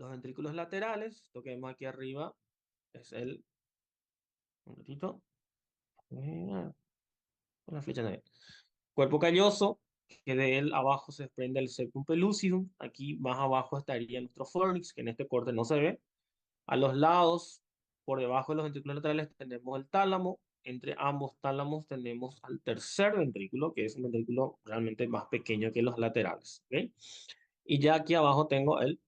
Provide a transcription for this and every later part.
los ventrículos laterales, lo que vemos aquí arriba es un ratito, una flecha negra. Cuerpo calloso, que de él abajo se desprende el septum pellucidum. Aquí más abajo estaría nuestro fornix, que en este corte no se ve. A los lados, por debajo de los ventrículos laterales, tenemos el tálamo. Entre ambos tálamos tenemos al tercer ventrículo, que es un ventrículo realmente más pequeño que los laterales. ¿Ok? Y ya aquí abajo tengo el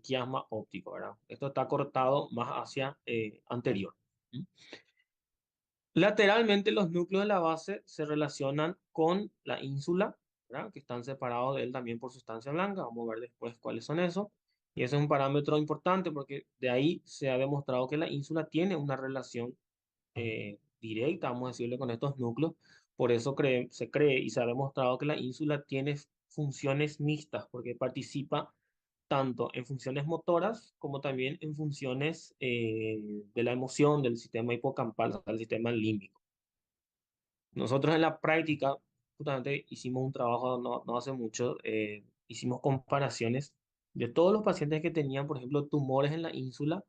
quiasma óptico, ¿verdad? Esto está cortado más hacia anterior. ¿Mm? Lateralmente, los núcleos de la base se relacionan con la ínsula, ¿verdad? Que están separados de él también por sustancia blanca. Vamos a ver después cuáles son esos. Y ese es un parámetro importante porque de ahí se ha demostrado que la ínsula tiene una relación directa, vamos a decirle, con estos núcleos. Por eso se cree y se ha demostrado que la ínsula tiene funciones mixtas porque participa tanto en funciones motoras como también en funciones de la emoción, del sistema hipocampal, o sea, del sistema límbico. Nosotros en la práctica, justamente hicimos un trabajo no hace mucho, hicimos comparaciones de todos los pacientes que tenían, por ejemplo, tumores en la ínsula.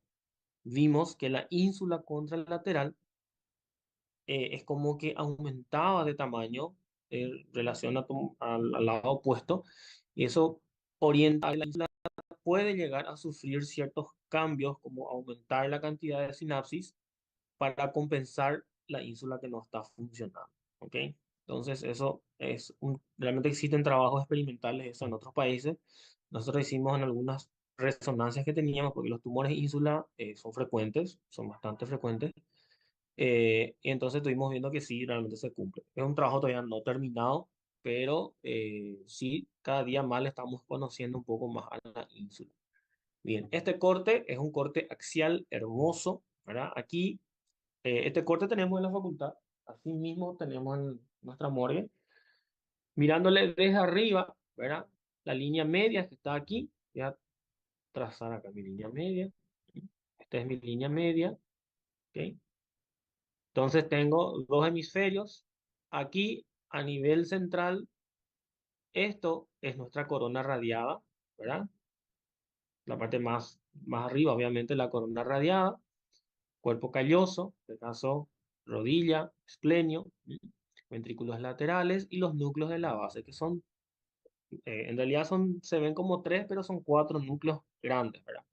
Vimos que la ínsula contralateral es como que aumentaba de tamaño en relación al lado opuesto, y eso orienta a la ínsula puede llegar a sufrir ciertos cambios como aumentar la cantidad de sinapsis para compensar la ínsula que no está funcionando. ¿Ok? Entonces, realmente existen trabajos experimentales eso en otros países. Nosotros hicimos en algunas resonancias que teníamos, porque los tumores ínsula son frecuentes, son bastante frecuentes. Y entonces estuvimos viendo que sí, realmente se cumple. Es un trabajo todavía no terminado, pero sí, cada día más le estamos conociendo un poco más a la ínsula. Bien, este corte es un corte axial hermoso, ¿verdad? Aquí, este corte tenemos en la facultad, así mismo tenemos en nuestra morgue. Mirándole desde arriba, ¿verdad? La línea media que está aquí, voy a trazar acá mi línea media. Esta es mi línea media, ¿ok? Entonces tengo dos hemisferios. Aquí, a nivel central, esto es nuestra corona radiada, ¿verdad? La parte más arriba, obviamente, la corona radiada. Cuerpo calloso, en este caso rodilla, esplenio, ventrículos laterales y los núcleos de la base, que son, en realidad se ven como tres, pero son cuatro núcleos grandes, ¿verdad?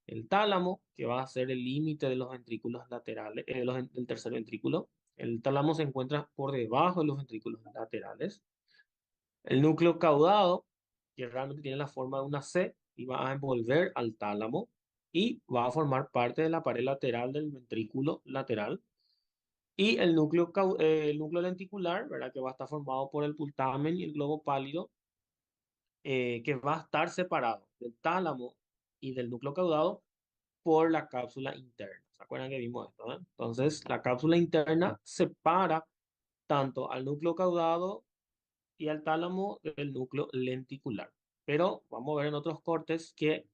El tálamo, que va a ser el límite de los ventrículos laterales, del tercer ventrículo. El tálamo se encuentra por debajo de los ventrículos laterales. El núcleo caudado, que realmente tiene la forma de una C, y va a envolver al tálamo y va a formar parte de la pared lateral del ventrículo lateral. Y el núcleo lenticular, ¿verdad? Que va a estar formado por el pultamen y el globo pálido, que va a estar separado del tálamo y del núcleo caudado por la cápsula interna. ¿Se acuerdan que vimos esto? Entonces, la cápsula interna separa tanto al núcleo caudado y al tálamo del núcleo lenticular. Pero vamos a ver en otros cortes que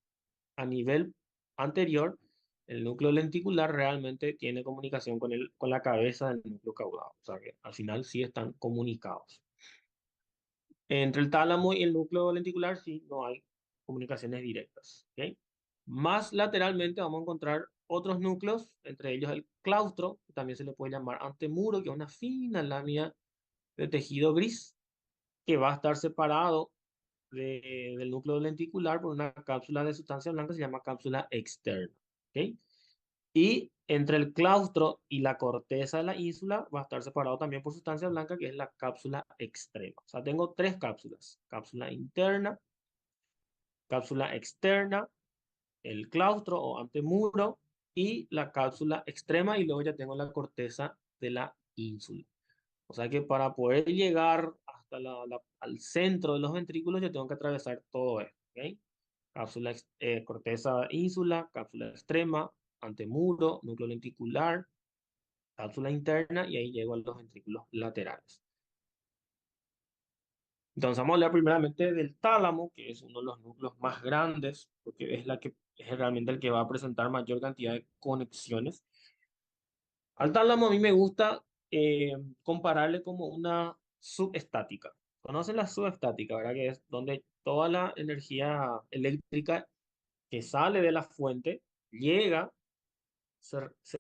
a nivel anterior, el núcleo lenticular realmente tiene comunicación con la cabeza del núcleo caudado. O sea que al final sí están comunicados. Entre el tálamo y el núcleo lenticular sí no hay comunicaciones directas. ¿Ok? Más lateralmente vamos a encontrar otros núcleos, entre ellos el claustro, que también se le puede llamar antemuro, que es una fina lámina de tejido gris que va a estar separado del núcleo lenticular por una cápsula de sustancia blanca, se llama cápsula externa. ¿Ok? Y entre el claustro y la corteza de la ínsula va a estar separado también por sustancia blanca, que es la cápsula extrema. O sea, tengo tres cápsulas: cápsula interna, cápsula externa, el claustro o antemuro y la cápsula extrema, y luego ya tengo la corteza de la ínsula. O sea que para poder llegar hasta al centro de los ventrículos, yo tengo que atravesar todo esto. ¿Ok? Corteza ínsula, cápsula extrema, antemuro, núcleo lenticular, cápsula interna, y ahí llego a los ventrículos laterales. Entonces vamos a hablar primeramente del tálamo, que es uno de los núcleos más grandes, porque es realmente el que va a presentar mayor cantidad de conexiones. Al tálamo a mí me gusta compararle como una subestática. ¿Conocen la subestática, verdad? Que es donde toda la energía eléctrica que sale de la fuente, llega,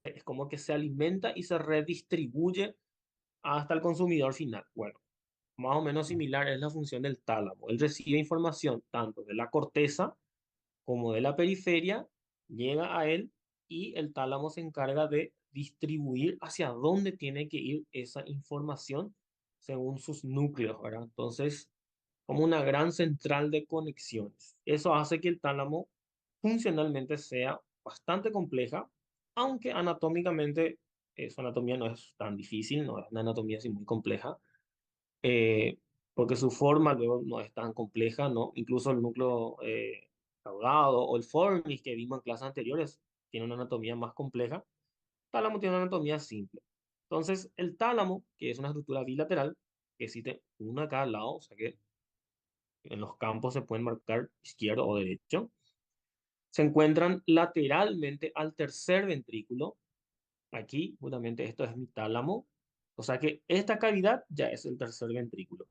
es como que se alimenta y se redistribuye hasta el consumidor final. Bueno, más o menos similar es la función del tálamo. Él recibe información tanto de la corteza como de la periferia, llega a él y el tálamo se encarga de distribuir hacia dónde tiene que ir esa información según sus núcleos, ¿verdad? Entonces, como una gran central de conexiones. Eso hace que el tálamo funcionalmente sea bastante compleja, aunque anatómicamente su anatomía no es tan difícil, no es una anatomía así muy compleja, eh, porque su forma luego no es tan compleja, ¿no? Incluso el núcleo caudado o el fornix que vimos en clases anteriores tiene una anatomía más compleja. El tálamo tiene una anatomía simple. Entonces, el tálamo, que es una estructura bilateral, que existe una a cada lado, o sea que en los campos se pueden marcar izquierdo o derecho, se encuentran lateralmente al tercer ventrículo. Aquí, justamente esto es mi tálamo. O sea que esta cavidad ya es el tercer ventrículo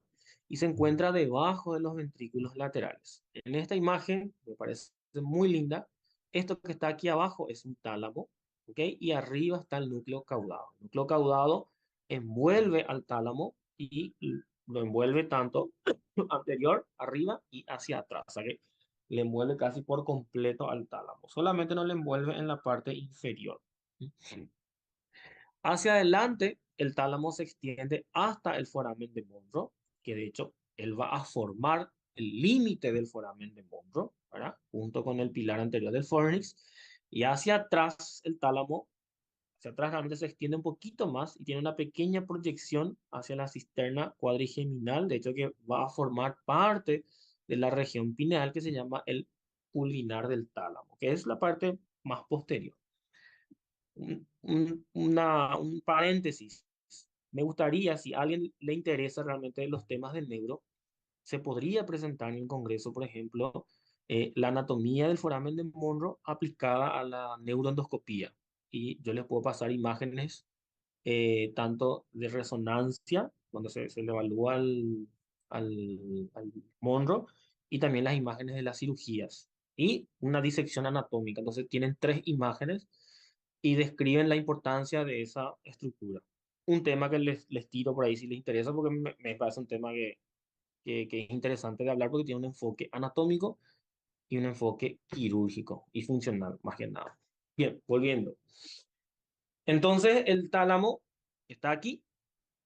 y se encuentra debajo de los ventrículos laterales. En esta imagen, me parece muy linda, esto que está aquí abajo es un tálamo, ¿ok? Y arriba está el núcleo caudado. El núcleo caudado envuelve al tálamo y lo envuelve tanto anterior, arriba y hacia atrás. O sea que le envuelve casi por completo al tálamo. Solamente no le envuelve en la parte inferior. Hacia adelante, el tálamo se extiende hasta el foramen de Monro, que de hecho él va a formar el límite del foramen de Monro, ¿verdad? Junto con el pilar anterior del fornix. Y hacia atrás, el tálamo, hacia atrás realmente se extiende un poquito más y tiene una pequeña proyección hacia la cisterna cuadrigeminal, de hecho que va a formar parte de la región pineal que se llama el pulvinar del tálamo, que es la parte más posterior. Un paréntesis. Me gustaría, si a alguien le interesa realmente los temas del neuro, se podría presentar en el Congreso, por ejemplo, la anatomía del foramen de Monro aplicada a la neuroendoscopía. Y yo les puedo pasar imágenes tanto de resonancia, cuando se le evalúa al Monro, y también las imágenes de las cirugías, y una disección anatómica. Entonces tienen tres imágenes y describen la importancia de esa estructura. Un tema que les tiro por ahí si les interesa, porque me parece un tema que es interesante de hablar porque tiene un enfoque anatómico y un enfoque quirúrgico y funcional, más que nada. Bien, volviendo. Entonces, el tálamo está aquí,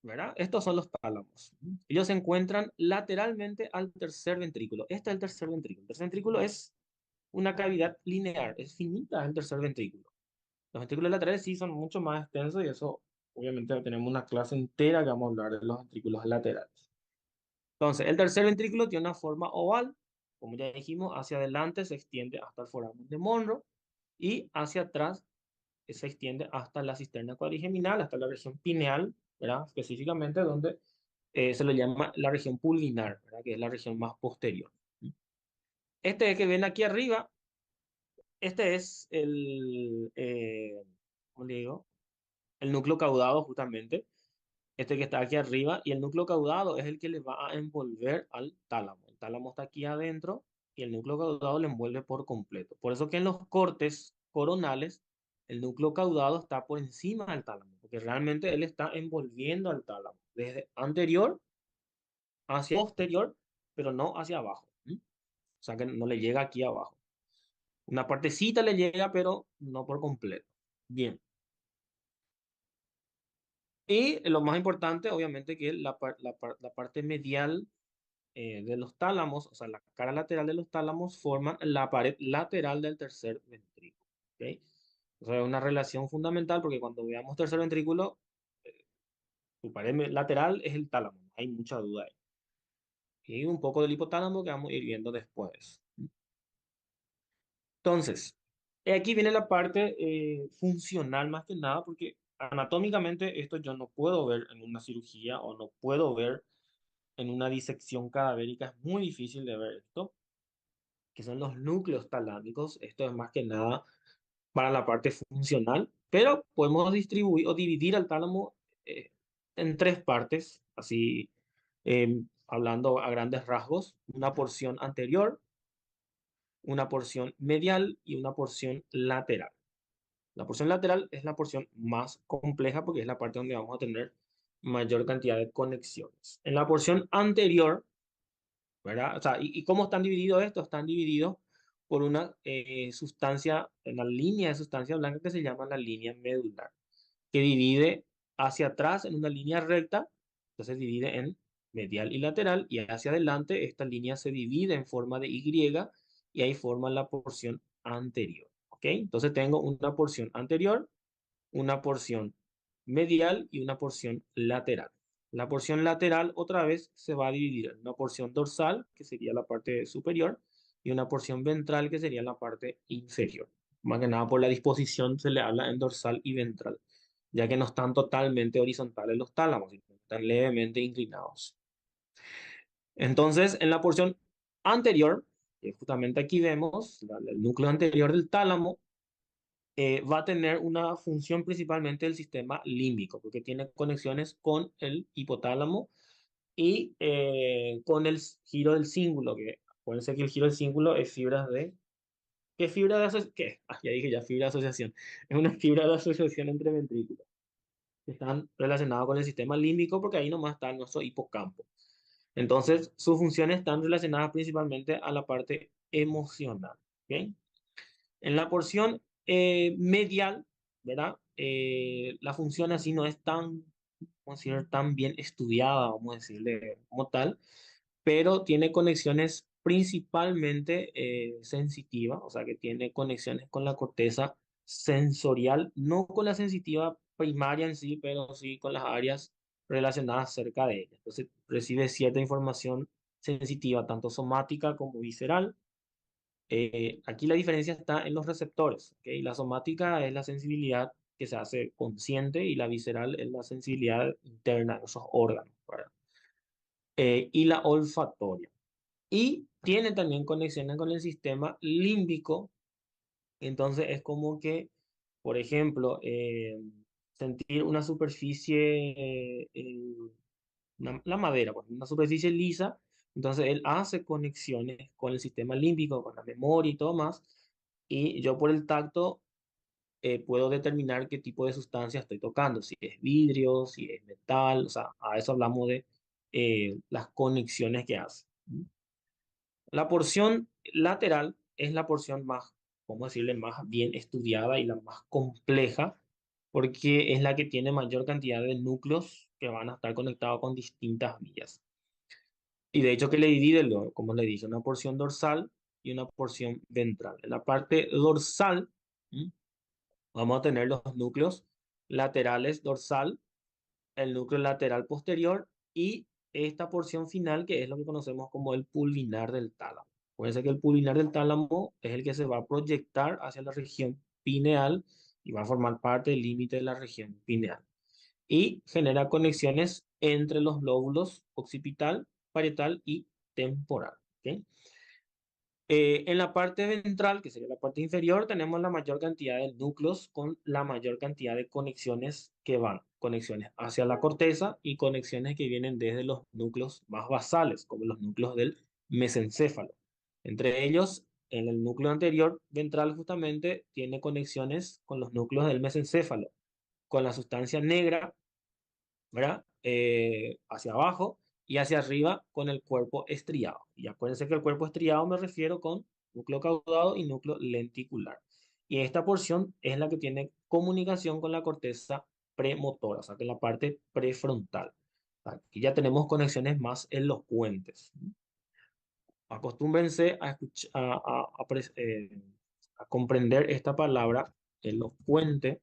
¿verdad? Estos son los tálamos. Ellos se encuentran lateralmente al tercer ventrículo. Este es el tercer ventrículo. El tercer ventrículo es una cavidad lineal, es finita el tercer ventrículo. Los ventrículos laterales sí son mucho más extensos y eso, obviamente, tenemos una clase entera que vamos a hablar de los ventrículos laterales. Entonces, el tercer ventrículo tiene una forma oval, como ya dijimos, hacia adelante se extiende hasta el foramen de Monro y hacia atrás se extiende hasta la cisterna cuadrigeminal, hasta la región pineal, ¿verdad? Específicamente donde se le llama la región pulvinar, ¿verdad? Que es la región más posterior. Este que ven aquí arriba, este es ¿cómo le digo? El núcleo caudado justamente, este que está aquí arriba, y el núcleo caudado es el que le va a envolver al tálamo. El tálamo está aquí adentro y el núcleo caudado le envuelve por completo. Por eso que en los cortes coronales, el núcleo caudado está por encima del tálamo, porque realmente él está envolviendo al tálamo, desde anterior hacia posterior, pero no hacia abajo. O sea que no le llega aquí abajo. Una partecita le llega, pero no por completo. Bien. Y lo más importante, obviamente, que la parte medial de los tálamos, o sea, la cara lateral de los tálamos forman la pared lateral del tercer ventrículo. ¿Ok? O sea, es una relación fundamental porque cuando veamos tercer ventrículo, su pared lateral es el tálamo, no hay mucha duda ahí. Y un poco del hipotálamo que vamos a ir viendo después. Entonces, aquí viene la parte funcional más que nada, porque anatómicamente esto yo no puedo ver en una cirugía o no puedo ver en una disección cadavérica, es muy difícil de ver esto, que son los núcleos talámicos. Esto es más que nada para la parte funcional, pero podemos distribuir o dividir al tálamo en tres partes, así hablando a grandes rasgos, una porción anterior, una porción medial y una porción lateral. La porción lateral es la porción más compleja porque es la parte donde vamos a tener mayor cantidad de conexiones. En la porción anterior, ¿verdad? O sea, ¿y cómo están divididos estos? Están divididos por una sustancia, una línea de sustancia blanca que se llama la línea medular, que divide hacia atrás en una línea recta, entonces divide en medial y lateral, y hacia adelante esta línea se divide en forma de Y y ahí forma la porción anterior. ¿Ok? Entonces tengo una porción anterior, una porción medial y una porción lateral. La porción lateral otra vez se va a dividir en una porción dorsal, que sería la parte superior, y una porción ventral, que sería la parte inferior. Más que nada por la disposición se le habla en dorsal y ventral, ya que no están totalmente horizontales los tálamos, sino que están levemente inclinados. Entonces, en la porción anterior, que justamente aquí vemos el núcleo anterior del tálamo, va a tener una función principalmente del sistema límbico, porque tiene conexiones con el hipotálamo y con el giro del cíngulo, que acuérdense que el giro del cíngulo es fibras de... ¿Qué fibra de asociación? ¿Qué? Ah, ya dije ya, fibra de asociación. Es una fibra de asociación entre ventrículos, que están relacionadas con el sistema límbico porque ahí nomás está nuestro hipocampo. Entonces, sus funciones están relacionadas principalmente a la parte emocional. ¿Ok? En la porción medial, ¿verdad? La función así no es tan, vamos a decir, tan bien estudiada, vamos a decirle como tal, pero tiene conexiones principalmente sensitivas, o sea que tiene conexiones con la corteza sensorial, no con la sensitiva primaria en sí, pero sí con las áreas relacionadas cerca de ella. Entonces recibe cierta información sensitiva, tanto somática como visceral. Aquí la diferencia está en los receptores, ¿ok? La somática es la sensibilidad que se hace consciente y la visceral es la sensibilidad interna de esos órganos, ¿verdad? Y la olfatoria. Y tiene también conexiones con el sistema límbico, entonces es como que, por ejemplo, sentir una superficie, la madera, pues, una superficie lisa, entonces él hace conexiones con el sistema límbico, con la memoria y todo más, y yo por el tacto puedo determinar qué tipo de sustancia estoy tocando, si es vidrio, si es metal, o sea, a eso hablamos de las conexiones que hace. La porción lateral es la porción más, vamos a decirle, más bien estudiada y la más compleja, porque es la que tiene mayor cantidad de núcleos que van a estar conectados con distintas vías. Y de hecho que le divide, como le dije, una porción dorsal y una porción ventral. En la parte dorsal, ¿m? Vamos a tener los núcleos laterales dorsal, el núcleo lateral posterior y esta porción final que es lo que conocemos como el pulvinar del tálamo. Puede ser que el pulvinar del tálamo es el que se va a proyectar hacia la región pineal y va a formar parte del límite de la región pineal y genera conexiones entre los lóbulos occipital, parietal y temporal. ¿Ok? En la parte ventral, que sería la parte inferior, tenemos la mayor cantidad de núcleos con la mayor cantidad de conexiones que van, conexiones hacia la corteza y conexiones que vienen desde los núcleos más basales, como los núcleos del mesencéfalo. Entre ellos, en el núcleo anterior ventral justamente tiene conexiones con los núcleos del mesencéfalo, con la sustancia negra, ¿verdad? Hacia abajo y hacia arriba con el cuerpo estriado. Y acuérdense que el cuerpo estriado me refiero con núcleo caudado y núcleo lenticular. Y esta porción es la que tiene comunicación con la corteza premotora, o sea, que es la parte prefrontal. Aquí ya tenemos conexiones más elocuentes. Acostúmbrense a, a comprender esta palabra elocuente,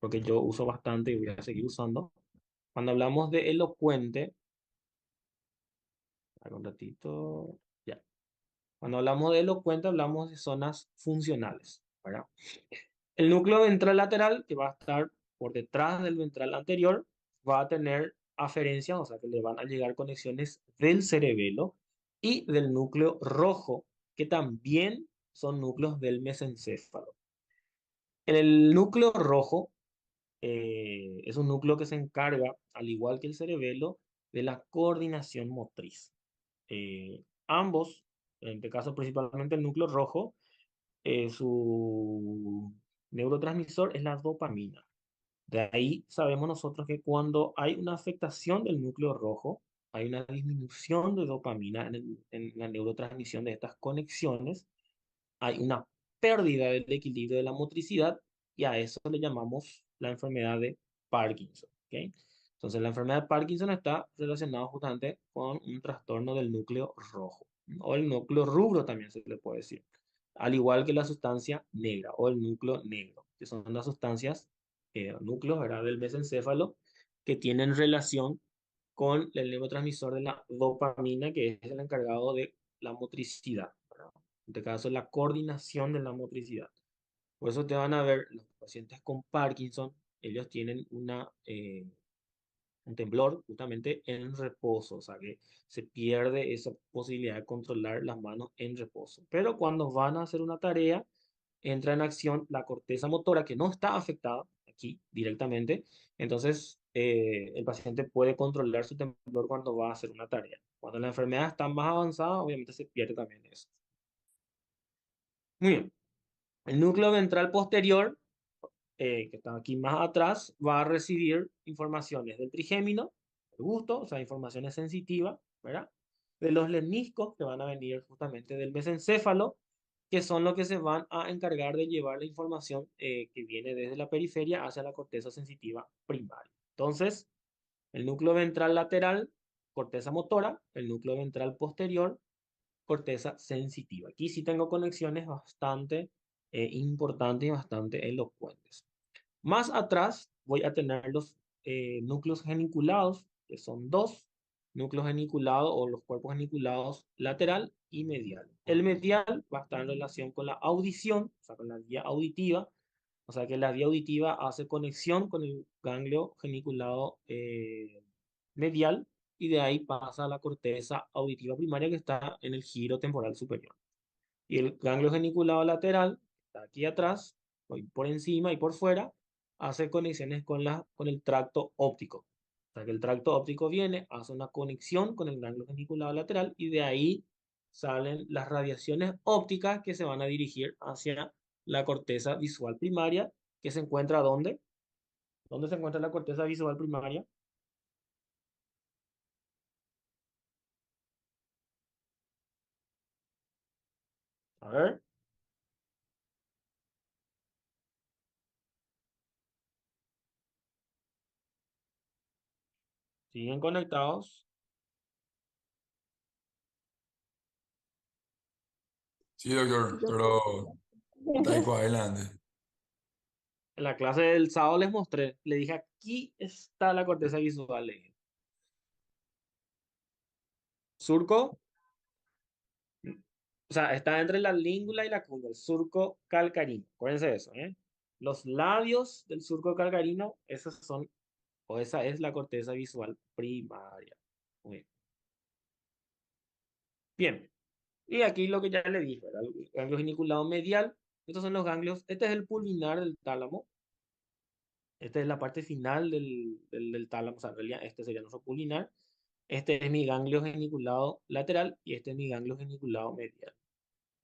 porque yo uso bastante y voy a seguir usando. Cuando hablamos de elocuente, a ver, un ratito, ya. Cuando hablamos de elocuente, hablamos de zonas funcionales, ¿verdad? El núcleo ventral lateral, que va a estar por detrás del ventral anterior, va a tener aferencia, o sea que le van a llegar conexiones del cerebelo y del núcleo rojo, que también son núcleos del mesencéfalo. En el núcleo rojo es un núcleo que se encarga, al igual que el cerebelo, de la coordinación motriz. Ambos en este caso principalmente el núcleo rojo, su neurotransmisor es la dopamina. De ahí sabemos nosotros que cuando hay una afectación del núcleo rojo, hay una disminución de dopamina en la neurotransmisión de estas conexiones, hay una pérdida del equilibrio de la motricidad y a eso le llamamos la enfermedad de Parkinson. ¿Ok? Entonces, la enfermedad de Parkinson está relacionada justamente con un trastorno del núcleo rojo o el núcleo rubro también se le puede decir, al igual que la sustancia negra o el núcleo negro, que son las sustancias, núcleos, ¿verdad?, del mesencéfalo que tienen relación con el neurotransmisor de la dopamina, que es el encargado de la motricidad, ¿verdad? En este caso, la coordinación de la motricidad. Por eso te van a ver los pacientes con Parkinson, ellos tienen un temblor justamente en reposo, o sea que se pierde esa posibilidad de controlar las manos en reposo. Pero cuando van a hacer una tarea, entra en acción la corteza motora que no está afectada aquí directamente, entonces el paciente puede controlar su temblor cuando va a hacer una tarea. Cuando la enfermedad está más avanzada, obviamente se pierde también eso. Muy bien. El núcleo ventral posterior, que está aquí más atrás, va a recibir informaciones del trigémino, el gusto, o sea, informaciones sensitivas, ¿verdad? De los lemniscos, que van a venir justamente del mesencéfalo, que son los que se van a encargar de llevar la información que viene desde la periferia hacia la corteza sensitiva primaria. Entonces, el núcleo ventral lateral, corteza motora, el núcleo ventral posterior, corteza sensitiva. Aquí sí tengo conexiones bastante importantes y bastante elocuentes. Más atrás voy a tener los núcleos geniculados, que son dos núcleos geniculados o los cuerpos geniculados lateral y medial. El medial va a estar en relación con la audición, o sea, con la vía auditiva, o sea que la vía auditiva hace conexión con el ganglio geniculado medial y de ahí pasa a la corteza auditiva primaria que está en el giro temporal superior. Y el ganglio geniculado lateral, que está aquí atrás, por encima y por fuera, hace conexiones con el tracto óptico. O sea que el tracto óptico viene, hace una conexión con el ganglio geniculado lateral y de ahí salen las radiaciones ópticas que se van a dirigir hacia la corteza visual primaria, que se encuentra ¿dónde? ¿Dónde se encuentra la corteza visual primaria? A ver, siguen conectados. Sí, doctor, pero está ahí adelante. En la clase del sábado les mostré, le dije, aquí está la corteza visual. Le dije. Surco, o sea, está entre la língula y la cúpula, el surco calcarino. Acuérdense de eso, ¿eh? Los labios del surco calcarino, esos son, o esa es la corteza visual primaria. Muy bien. Bien. Y aquí lo que ya le dije, ¿verdad? El ganglio geniculado medial. Estos son los ganglios. Este es el pulvinar del tálamo. Esta es la parte final del tálamo. O sea, en realidad este sería nuestro pulvinar. Este es mi ganglio geniculado lateral y este es mi ganglio geniculado medial.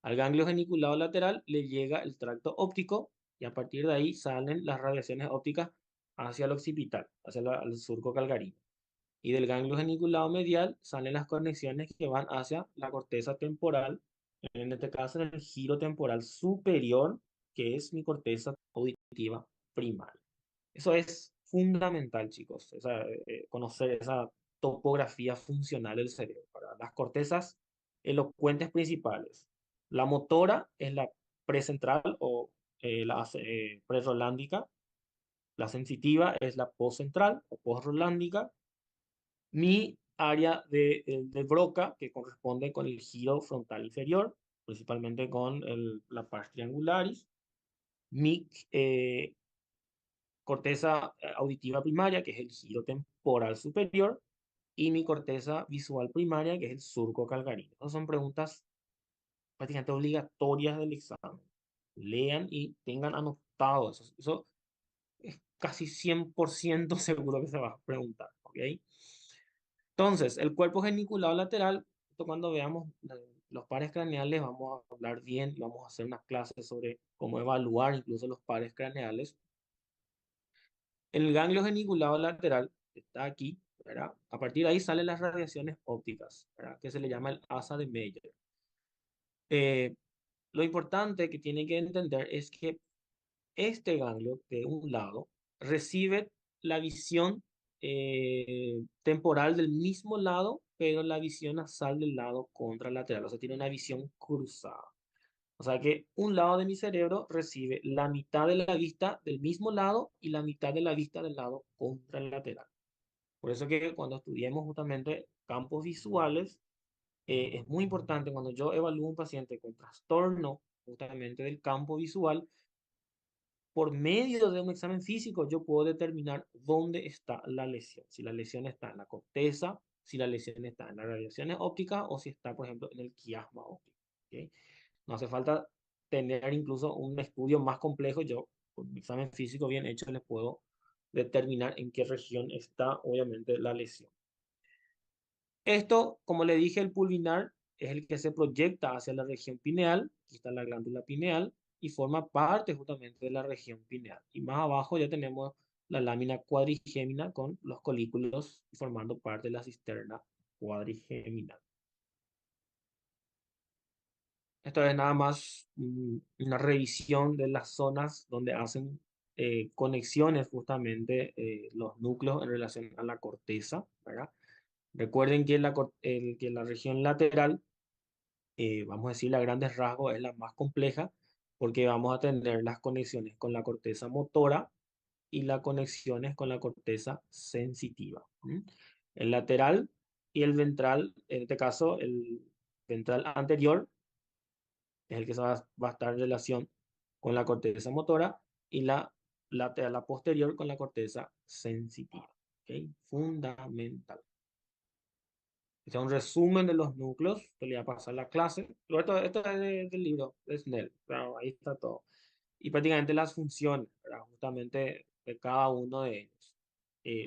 Al ganglio geniculado lateral le llega el tracto óptico y a partir de ahí salen las radiaciones ópticas hacia el occipital, hacia el surco calcarino. Y del ganglio geniculado medial salen las conexiones que van hacia la corteza temporal, en este caso en el giro temporal superior, que es mi corteza auditiva primaria. Eso es fundamental, chicos, conocer esa topografía funcional del cerebro. ¿Verdad? Las cortezas elocuentes principales. La motora es la precentral o la prerolándica. La sensitiva es la postcentral o postrolándica. Mi área de Broca, que corresponde con el giro frontal inferior, principalmente con la pars triangularis. Mi corteza auditiva primaria, que es el giro temporal superior, y mi corteza visual primaria, que es el surco calcarino. Esas son preguntas prácticamente obligatorias del examen. Lean y tengan anotado eso. Eso es casi 100% seguro que se va a preguntar. ¿Ok? Entonces, el cuerpo geniculado lateral, esto cuando veamos los pares craneales vamos a hablar bien, vamos a hacer unas clases sobre cómo evaluar incluso los pares craneales. El ganglio geniculado lateral está aquí, ¿verdad? A partir de ahí salen las radiaciones ópticas, ¿verdad? Que se le llama el asa de Meyer. Eh, lo importante que tienen que entender es que este ganglio de un lado recibe la visión temporal del mismo lado, pero la visión nasal del lado contralateral, o sea, tiene una visión cruzada. O sea que un lado de mi cerebro recibe la mitad de la vista del mismo lado y la mitad de la vista del lado contralateral. Por eso que cuando estudiemos justamente campos visuales, es muy importante cuando yo evalúo un paciente con trastorno justamente del campo visual, por medio de un examen físico yo puedo determinar dónde está la lesión. Si la lesión está en la corteza, si la lesión está en las radiaciones ópticas o si está, por ejemplo, en el quiasma óptico. ¿Ok? No hace falta tener incluso un estudio más complejo. Yo, con un examen físico bien hecho, les puedo determinar en qué región está, obviamente, la lesión. Esto, como le dije, el pulvinar es el que se proyecta hacia la región pineal. Aquí está la glándula pineal y forma parte justamente de la región pineal. Y más abajo ya tenemos la lámina cuadrigémina con los colículos formando parte de la cisterna cuadrigémina. Esto es nada más una revisión de las zonas donde hacen conexiones justamente los núcleos en relación a la corteza, ¿verdad? Recuerden que que la región lateral, vamos a decir, a grandes rasgos es la más compleja porque vamos a tener las conexiones con la corteza motora y las conexiones con la corteza sensitiva. El lateral y el ventral, en este caso, el ventral anterior es el que va a estar en relación con la corteza motora y la lateral, la posterior con la corteza sensitiva. ¿Ok? Fundamental. Este es un resumen de los núcleos. Te le voy a pasar la clase. Esto es del libro de Snell. Claro, ahí está todo. Y prácticamente las funciones, ¿verdad? Justamente de cada uno de ellos.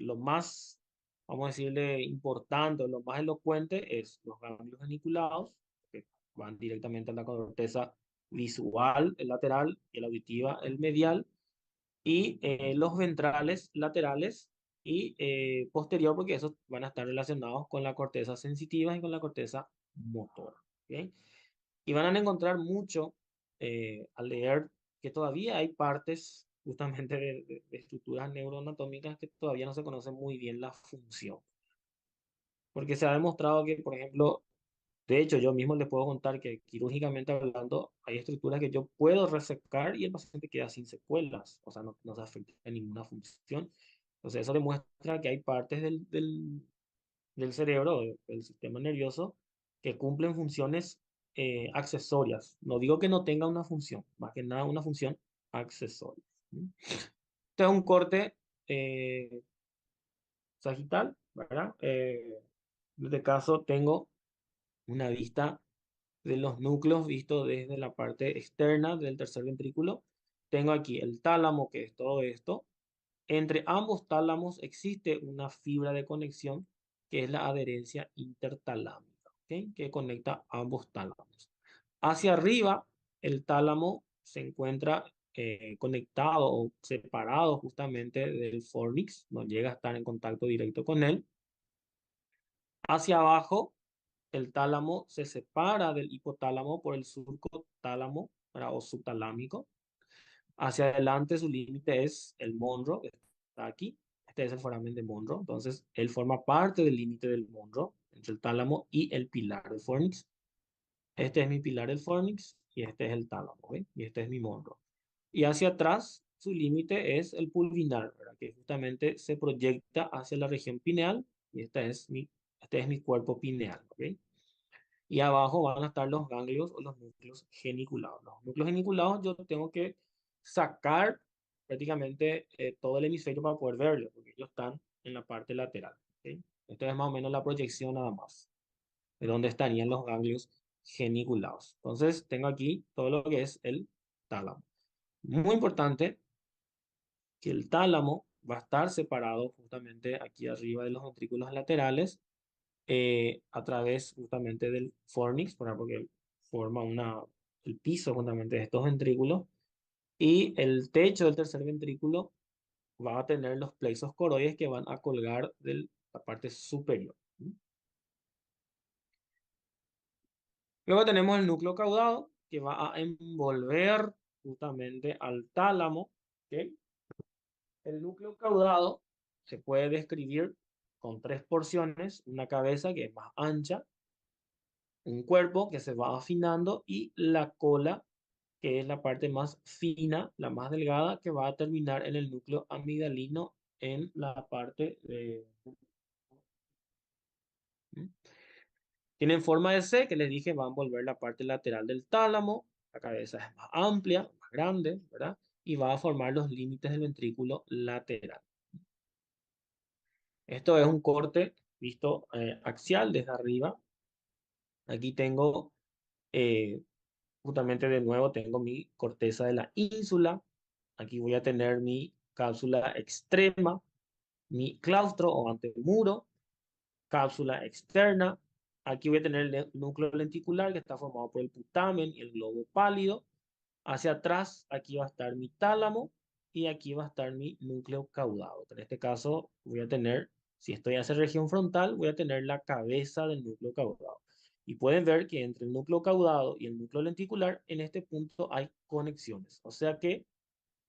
Lo más, vamos a decirle, importante, lo más elocuente es los ganglios geniculados, que van directamente a la corteza visual, el lateral, y la auditiva, el medial, y los ventrales laterales y posterior, porque esos van a estar relacionados con la corteza sensitiva y con la corteza motora. ¿Ok? Y van a encontrar mucho al leer que todavía hay partes justamente de estructuras neuroanatómicas que todavía no se conoce muy bien la función. Porque se ha demostrado que, por ejemplo, de hecho, yo mismo les puedo contar que quirúrgicamente hablando, hay estructuras que yo puedo resecar y el paciente queda sin secuelas, o sea, no se afecta en ninguna función. Entonces, eso demuestra que hay partes del cerebro, del sistema nervioso, que cumplen funciones accesorias. No digo que no tenga una función, más que nada una función accesoria. ¿Mm? Este es un corte sagital, ¿verdad? En este caso tengo una vista de los núcleos visto desde la parte externa del tercer ventrículo. Tengo aquí el tálamo, que es todo esto. Entre ambos tálamos existe una fibra de conexión que es la adherencia intertalámica, ¿ok? Que conecta ambos tálamos. Hacia arriba, el tálamo se encuentra conectado o separado justamente del fornix, no llega a estar en contacto directo con él. Hacia abajo, el tálamo se separa del hipotálamo por el surco tálamo, ¿verdad? O subtalámico. Hacia adelante su límite es el Monro, que está aquí. Este es el foramen de Monro. Entonces, él forma parte del límite del Monro entre el tálamo y el pilar del fornix. Este es mi pilar del fornix y este es el tálamo, ¿ok? Y este es mi Monro. Y hacia atrás, su límite es el pulvinar, ¿verdad? Que justamente se proyecta hacia la región pineal y este es mi cuerpo pineal, ¿ok? Y abajo van a estar los ganglios o los núcleos geniculados. Los núcleos geniculados yo tengo que sacar prácticamente todo el hemisferio para poder verlo, porque ellos están en la parte lateral. ¿Ok? Esto es más o menos la proyección nada más, de dónde estarían los ganglios geniculados. Entonces tengo aquí todo lo que es el tálamo. Muy importante que el tálamo va a estar separado justamente aquí arriba de los ventrículos laterales a través justamente del fornix, ¿verdad? Porque forma el piso justamente de estos ventrículos. Y el techo del tercer ventrículo va a tener los plexos coroides que van a colgar de la parte superior. Luego tenemos el núcleo caudado que va a envolver justamente al tálamo. ¿Ok? El núcleo caudado se puede describir con tres porciones: una cabeza que es más ancha, un cuerpo que se va afinando y la cola, que es la parte más fina, la más delgada, que va a terminar en el núcleo amigdalino en la parte de... ¿Mm? Tienen forma de C, que les dije, va a envolver la parte lateral del tálamo, la cabeza es más amplia, más grande, ¿verdad? Y va a formar los límites del ventrículo lateral. Esto es un corte visto axial desde arriba. Aquí tengo, eh, justamente de nuevo, tengo mi corteza de la ínsula. Aquí voy a tener mi cápsula extrema, mi claustro o antemuro, cápsula externa. Aquí voy a tener el núcleo lenticular que está formado por el putamen y el globo pálido. Hacia atrás, aquí va a estar mi tálamo y aquí va a estar mi núcleo caudado. En este caso, voy a tener, si estoy hacia región frontal, voy a tener la cabeza del núcleo caudado. Y pueden ver que entre el núcleo caudado y el núcleo lenticular, en este punto hay conexiones. O sea que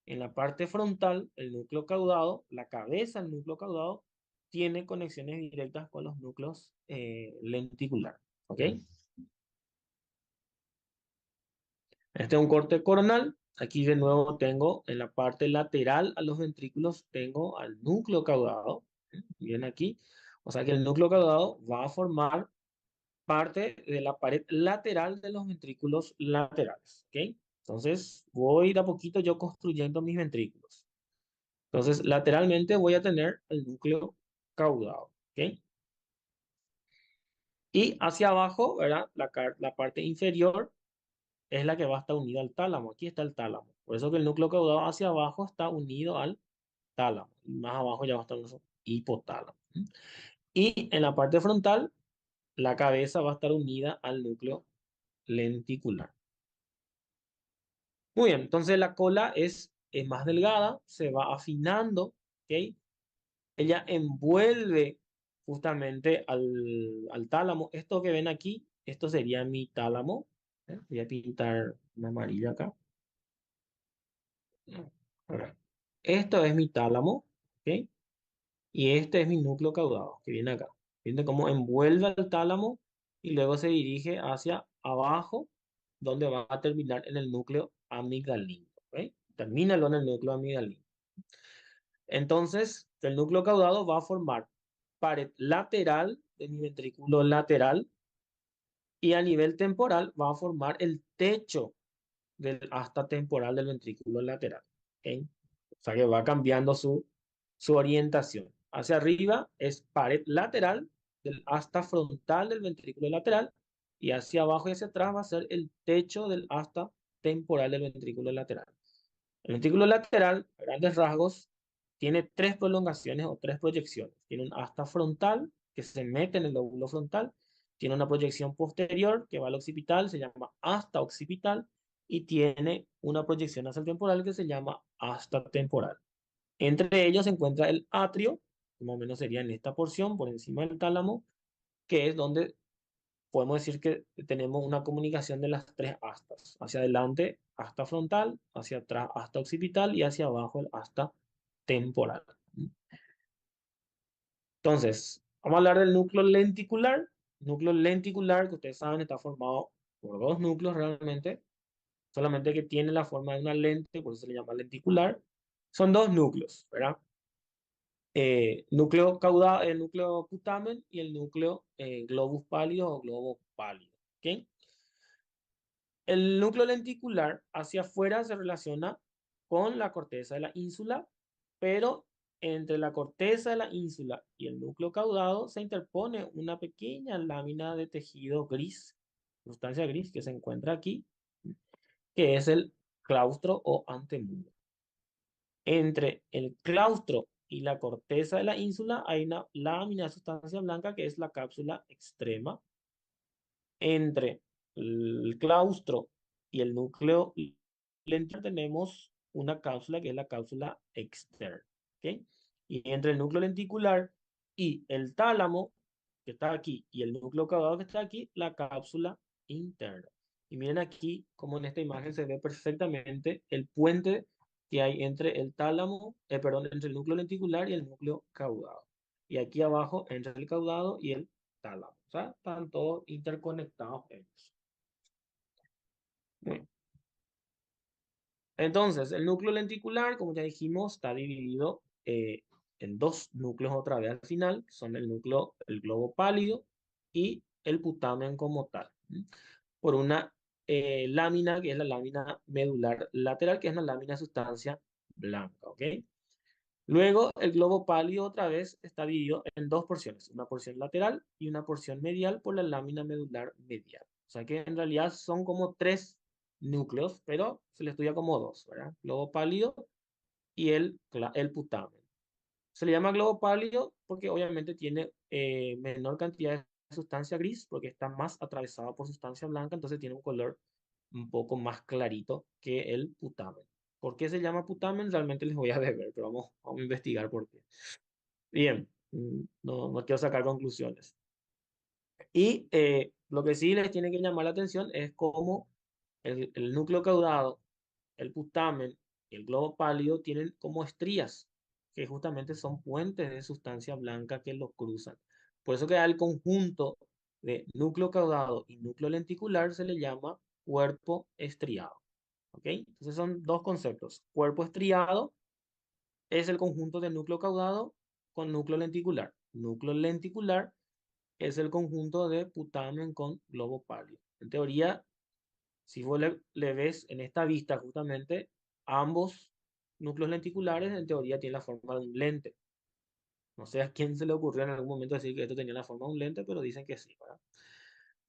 en la parte frontal, el núcleo caudado, la cabeza del núcleo caudado, tiene conexiones directas con los núcleos lenticular. ¿Ok? Este es un corte coronal. Aquí de nuevo tengo en la parte lateral a los ventrículos, tengo al núcleo caudado. Bien aquí. O sea que el núcleo caudado va a formar parte de la pared lateral de los ventrículos laterales. ¿Ok? Entonces voy de a poquito yo construyendo mis ventrículos. Entonces lateralmente voy a tener el núcleo caudado. ¿Ok? Y hacia abajo, ¿verdad? La parte inferior es la que va a estar unida al tálamo. Aquí está el tálamo. Por eso que el núcleo caudado hacia abajo está unido al tálamo. Y más abajo ya va a estar nuestro hipotálamo. Y en la parte frontal, la cabeza va a estar unida al núcleo lenticular. Muy bien, entonces la cola es más delgada, se va afinando, ¿ok? Ella envuelve justamente al tálamo. Esto que ven aquí, esto sería mi tálamo. Voy a pintar un amarillo acá. Ahora, esto es mi tálamo, ¿ok? Y este es mi núcleo caudado, que viene acá. Viene cómo envuelve al tálamo y luego se dirige hacia abajo, donde va a terminar en el núcleo amigdalino, ¿ok? Termina en el núcleo amigdalino. Entonces, el núcleo caudado va a formar pared lateral de mi ventrículo lateral y a nivel temporal va a formar el techo del asta temporal del ventrículo lateral. ¿Ok? O sea que va cambiando su orientación. Hacia arriba es pared lateral del asta frontal del ventrículo lateral y hacia abajo y hacia atrás va a ser el techo del asta temporal del ventrículo lateral. El ventrículo lateral, a grandes rasgos, tiene tres prolongaciones o tres proyecciones. Tiene un asta frontal que se mete en el lóbulo frontal, tiene una proyección posterior que va al occipital, se llama asta occipital, y tiene una proyección hacia el temporal que se llama asta temporal. Entre ellos se encuentra el atrio, que más o menos sería en esta porción, por encima del tálamo, que es donde podemos decir que tenemos una comunicación de las tres astas. Hacia adelante, asta frontal, hacia atrás, asta occipital y hacia abajo, el asta temporal. Entonces, vamos a hablar del núcleo lenticular. Núcleo lenticular, que ustedes saben, está formado por dos núcleos realmente, solamente que tiene la forma de una lente, por eso se le llama lenticular. Son dos núcleos, ¿verdad? Núcleo caudal, el núcleo putamen y el núcleo globus pálido o globo pálido. ¿Ok? El núcleo lenticular hacia afuera se relaciona con la corteza de la ínsula, pero entre la corteza de la ínsula y el núcleo caudado se interpone una pequeña lámina de tejido gris, sustancia gris que se encuentra aquí, que es el claustro o antemuro. Entre el claustro y la corteza de la ínsula hay una lámina de sustancia blanca que es la cápsula extrema. Entre el claustro y el núcleo lenticular tenemos una cápsula que es la cápsula externa. ¿Ok? Y entre el núcleo lenticular y el tálamo, que está aquí, y el núcleo caudado que está aquí, la cápsula interna. Y miren aquí como en esta imagen se ve perfectamente el puente que hay entre el tálamo, perdón, entre el núcleo lenticular y el núcleo caudado. Y aquí abajo entre el caudado y el tálamo. O sea, están todos interconectados ellos. Bien. Entonces, el núcleo lenticular, como ya dijimos, está dividido en dos núcleos otra vez al final, que son el núcleo, el globo pálido y el putamen como tal. ¿M? Por una lámina que es la lámina medular lateral, que es una lámina de sustancia blanca, ¿ok? Luego, el globo pálido otra vez está dividido en dos porciones, una porción lateral y una porción medial por la lámina medular medial. O sea que en realidad son como tres núcleos, pero se le estudia como dos, ¿verdad? Globo pálido y el putamen. Se le llama globo pálido porque obviamente tiene menor cantidad de sustancia gris, porque está más atravesado por sustancia blanca, entonces tiene un color un poco más clarito que el putamen. ¿Por qué se llama putamen? Realmente les voy a deber, pero vamos a investigar por qué. Bien, no quiero sacar conclusiones. Y lo que sí les tiene que llamar la atención es cómo el núcleo caudado, el putamen y el globo pálido tienen como estrías, que justamente son puentes de sustancia blanca que los cruzan. Por eso que al conjunto de núcleo caudado y núcleo lenticular se le llama cuerpo estriado. ¿Ok? Entonces son dos conceptos. Cuerpo estriado es el conjunto de núcleo caudado con núcleo lenticular. Núcleo lenticular es el conjunto de putamen con globo pálido. En teoría, si vos le ves en esta vista justamente, ambos núcleos lenticulares en teoría tienen la forma de un lente. No sé a quién se le ocurrió en algún momento decir que esto tenía la forma de un lente, pero dicen que sí, ¿verdad?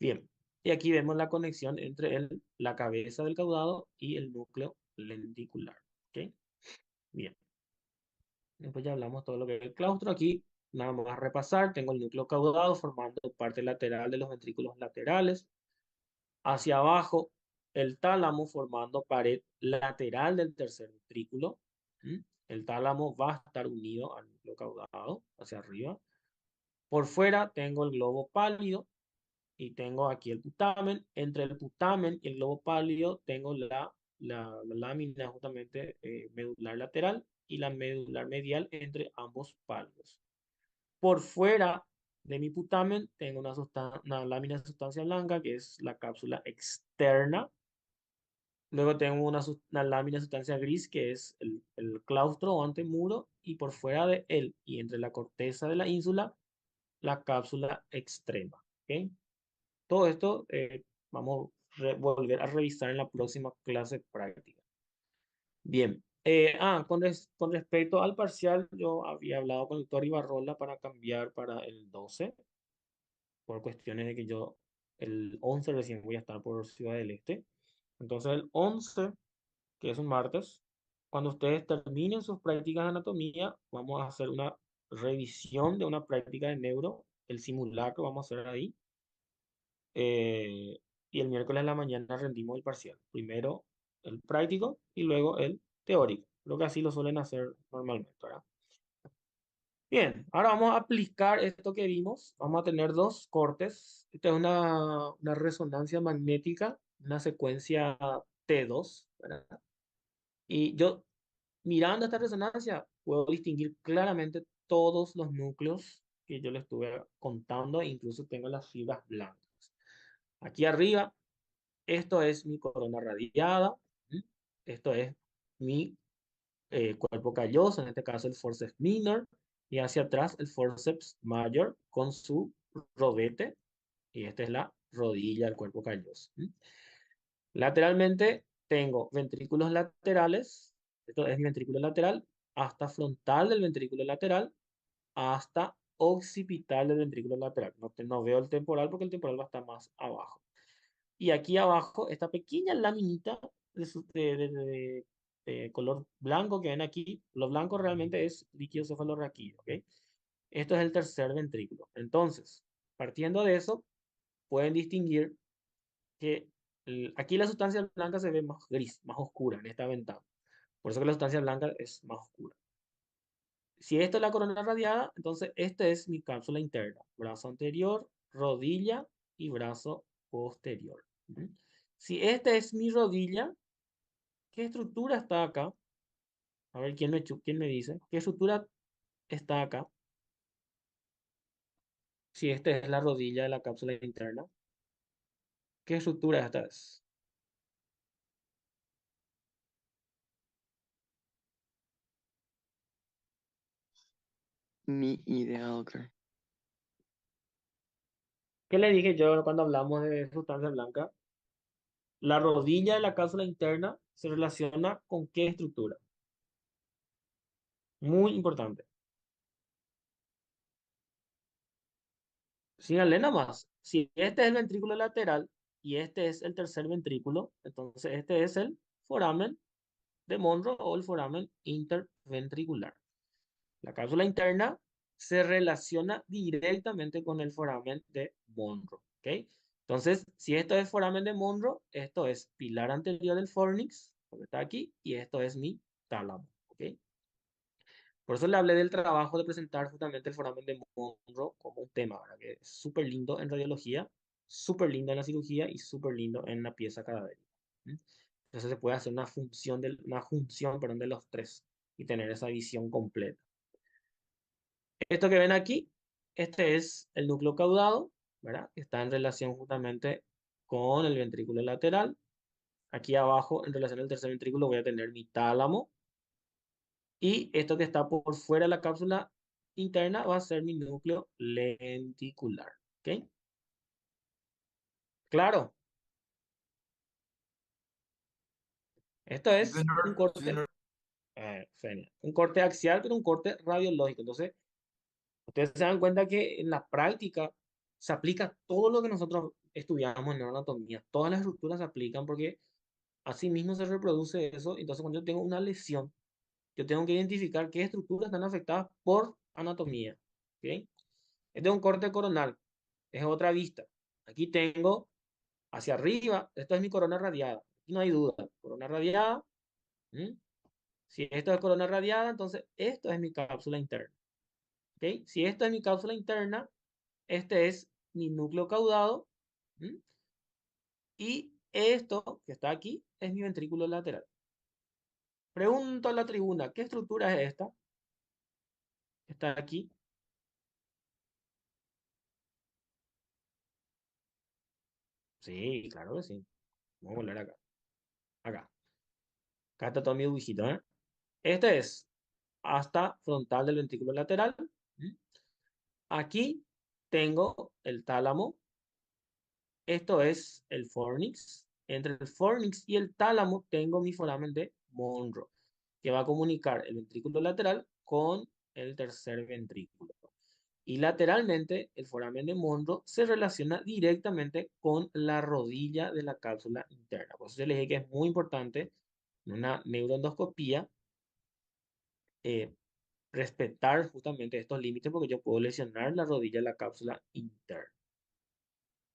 Bien, y aquí vemos la conexión entre la cabeza del caudado y el núcleo lenticular. ¿Ok? Bien, después ya hablamos todo lo que es el claustro. Aquí nada más a repasar, tengo el núcleo caudado formando parte lateral de los ventrículos laterales. Hacia abajo, el tálamo formando pared lateral del tercer ventrículo. ¿Mm? El tálamo va a estar unido al núcleo caudado hacia arriba. Por fuera tengo el globo pálido y tengo aquí el putamen. Entre el putamen y el globo pálido tengo la lámina justamente medular lateral y la medular medial entre ambos pálidos. Por fuera de mi putamen tengo una lámina de sustancia blanca que es la cápsula externa. Luego tengo una lámina de sustancia gris que es el claustro o antemuro y por fuera de él y entre la corteza de la ínsula la cápsula extrema. ¿Ok? Todo esto vamos a volver a revisar en la próxima clase práctica. Bien. Con respecto al parcial, yo había hablado con el doctor Ibarrola para cambiar para el 12 por cuestiones de que yo el 11 recién voy a estar por Ciudad del Este. Entonces el 11 que es un martes, cuando ustedes terminen sus prácticas de anatomía, vamos a hacer una revisión de una práctica de neuro, el simulacro vamos a hacer ahí, eh, y el miércoles en la mañana rendimos el parcial. Primero el práctico y luego el teórico. Creo que así lo suelen hacer normalmente, ¿verdad? Bien, ahora vamos a aplicar esto que vimos. Vamos a tener dos cortes. Esta es una resonancia magnética, una secuencia T2, ¿verdad? Y yo, mirando esta resonancia, puedo distinguir claramente todos los núcleos que yo le estuve contando, e incluso tengo las fibras blancas. Aquí arriba, esto es mi corona radiada, ¿m? Esto es mi cuerpo calloso, en este caso el forceps minor, y hacia atrás el forceps mayor con su rodete, y esta es la rodilla del cuerpo calloso. ¿M? Lateralmente tengo ventrículos laterales, esto es mi ventrículo lateral, hasta frontal del ventrículo lateral, hasta occipital del ventrículo lateral. No veo el temporal porque el temporal va a estar más abajo. Y aquí abajo, esta pequeña laminita color blanco que ven aquí, lo blanco realmente es líquido cefalorraquídeo, ¿ok? Esto es el tercer ventrículo. Entonces, partiendo de eso, pueden distinguir que aquí la sustancia blanca se ve más gris, más oscura en esta ventana. Por eso que la sustancia blanca es más oscura. Si esto es la corona radiada, entonces esta es mi cápsula interna. Brazo anterior, rodilla y brazo posterior. ¿Mm? Si esta es mi rodilla, ¿qué estructura está acá? A ver, quién me dice? ¿Qué estructura está acá? Si esta es la rodilla de la cápsula interna, ¿qué estructura esta es? Ni idea, doctor. ¿Qué le dije yo cuando hablamos de sustancia blanca? La rodilla de la cápsula interna se relaciona con qué estructura. Muy importante. Síganle nada más. Si este es el ventrículo lateral y este es el tercer ventrículo, entonces este es el foramen de Monro o el foramen interventricular. La cápsula interna se relaciona directamente con el foramen de Monro. ¿Ok? Entonces, si esto es foramen de Monro, esto es pilar anterior del fornix, lo que está aquí, y esto es mi tálamo. ¿Ok? Por eso le hablé del trabajo de presentar justamente el foramen de Monro como un tema, ¿verdad? Que es súper lindo en radiología, súper lindo en la cirugía y súper lindo en la pieza cadavérica. ¿Mm? Entonces se puede hacer una función, perdón, de los tres y tener esa visión completa. Esto que ven aquí, este es el núcleo caudado, ¿verdad? Que está en relación justamente con el ventrículo lateral. Aquí abajo, en relación al tercer ventrículo, voy a tener mi tálamo. Y esto que está por fuera de la cápsula interna va a ser mi núcleo lenticular. ¿Ok? Claro, esto Sí, es un señor. Sí, corte, señor. genial, un corte axial, pero un corte radiológico. Entonces, ustedes se dan cuenta que en la práctica se aplica todo lo que nosotros estudiamos en neuroanatomía. Todas las estructuras se aplican porque así mismo se reproduce eso. Entonces, cuando yo tengo una lesión, yo tengo que identificar qué estructuras están afectadas por anatomía. ¿Ok? Este es un corte coronal, es otra vista. Aquí tengo hacia arriba, esto es mi corona radiada. Aquí no hay duda, corona radiada. ¿Mm? Si esto es corona radiada, entonces esto es mi cápsula interna. ¿Ok? Si esto es mi cápsula interna, este es mi núcleo caudado. ¿Mm? Y esto que está aquí es mi ventrículo lateral. Pregunto a la tribuna, ¿qué estructura es esta? Está aquí. Sí, claro que sí. Vamos a volver acá. Acá. Acá está todo mi dibujito, ¿eh? Este es hasta frontal del ventrículo lateral. ¿Mm? Aquí tengo el tálamo. Esto es el fornix. Entre el fornix y el tálamo tengo mi foramen de Monro, que va a comunicar el ventrículo lateral con el tercer ventrículo. Y lateralmente, el foramen de Monro se relaciona directamente con la rodilla de la cápsula interna. Por eso yo les dije que es muy importante en una neuroendoscopía eh, respetar justamente estos límites porque yo puedo lesionar la rodilla de la cápsula interna.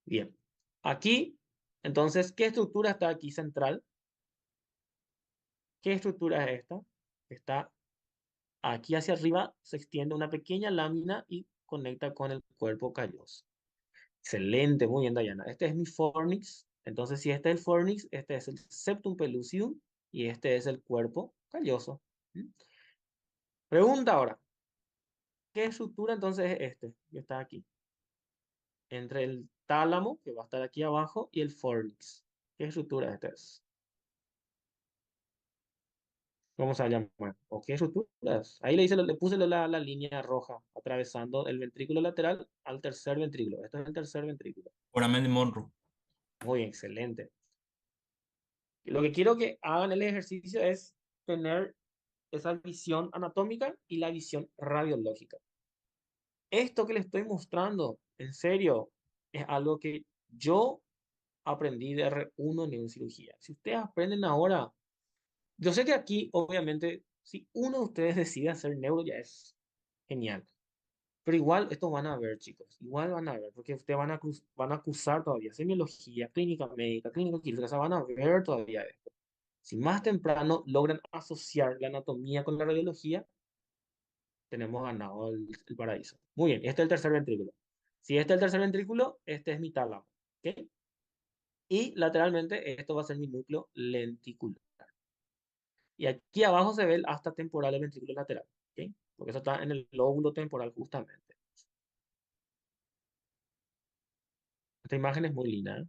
Bien, aquí, entonces, ¿qué estructura está aquí central? ¿Qué estructura es esta? Está aquí hacia arriba, se extiende una pequeña lámina y conecta con el cuerpo calloso. Excelente, muy bien, Dayana. Este es mi fornix. Entonces, si este es el fornix, este es el septum pellucidum y este es el cuerpo calloso. ¿Mm? Pregunta ahora, ¿qué estructura entonces es este que está aquí? Entre el tálamo, que va a estar aquí abajo, y el fornix. ¿Qué estructura esta es? ¿Cómo se llama? ¿O qué estructura es? Ahí le puse la línea roja, atravesando el ventrículo lateral al tercer ventrículo. Este es el tercer ventrículo. Foramen de Monroe. Muy excelente. Lo que quiero que hagan el ejercicio es tener esa visión anatómica y la visión radiológica. Esto que les estoy mostrando, en serio, es algo que yo aprendí de R1 en neurocirugía. Si ustedes aprenden ahora, Yo sé que aquí, obviamente, si uno de ustedes decide hacer neuro, ya es genial. Pero igual estos van a ver, chicos. Igual van a ver, porque ustedes van a acusar todavía semiología, clínica médica, clínica quirúrgica, o sea, van a ver todavía esto. Si más temprano logran asociar la anatomía con la radiología, tenemos ganado el paraíso. Muy bien, este es el tercer ventrículo. Si este es el tercer ventrículo, este es mi tálamo. ¿Ok? Y lateralmente, esto va a ser mi núcleo lenticular. Y aquí abajo se ve el asta temporal del ventrículo lateral. ¿Ok? Porque eso está en el lóbulo temporal justamente. Esta imagen es muy linda, ¿eh?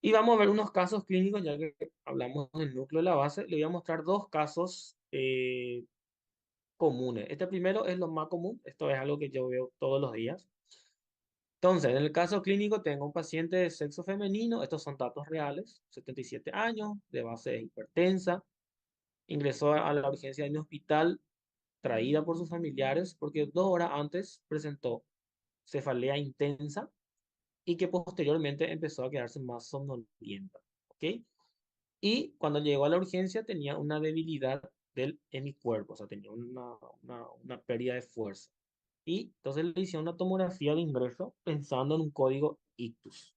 Y vamos a ver unos casos clínicos, ya que hablamos del núcleo de la base. Le voy a mostrar dos casos comunes. Este primero es lo más común. Esto es algo que yo veo todos los días. Entonces, en el caso clínico tengo un paciente de sexo femenino. Estos son datos reales. 77 años, de base hipertensa. Ingresó a la urgencia de mi hospital traída por sus familiares porque 2 horas antes presentó cefalea intensa y que posteriormente empezó a quedarse más somnolienta. ¿Ok? Y cuando llegó a la urgencia tenía una debilidad del hemicuerpo, o sea, tenía una pérdida de fuerza. Y entonces le hicieron una tomografía de ingreso pensando en un código ictus.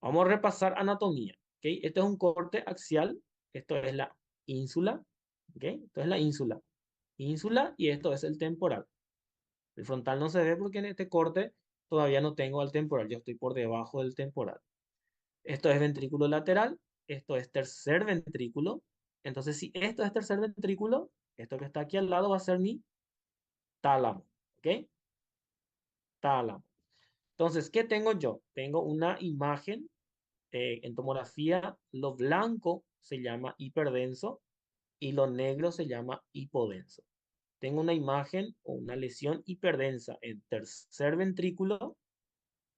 Vamos a repasar anatomía. ¿Ok? Este es un corte axial, esto es la ínsula. ¿Ok? Esto es la ínsula. Ínsula y esto es el temporal. El frontal no se ve porque en este corte todavía no tengo al temporal, yo estoy por debajo del temporal. Esto es ventrículo lateral, esto es tercer ventrículo. Entonces, si esto es tercer ventrículo, esto que está aquí al lado va a ser mi tálamo. ¿Ok? Tálamo. Entonces, ¿qué tengo yo? Tengo una imagen en tomografía. Lo blanco se llama hiperdenso y lo negro se llama hipodenso. Tengo una imagen o una lesión hiperdensa en tercer ventrículo,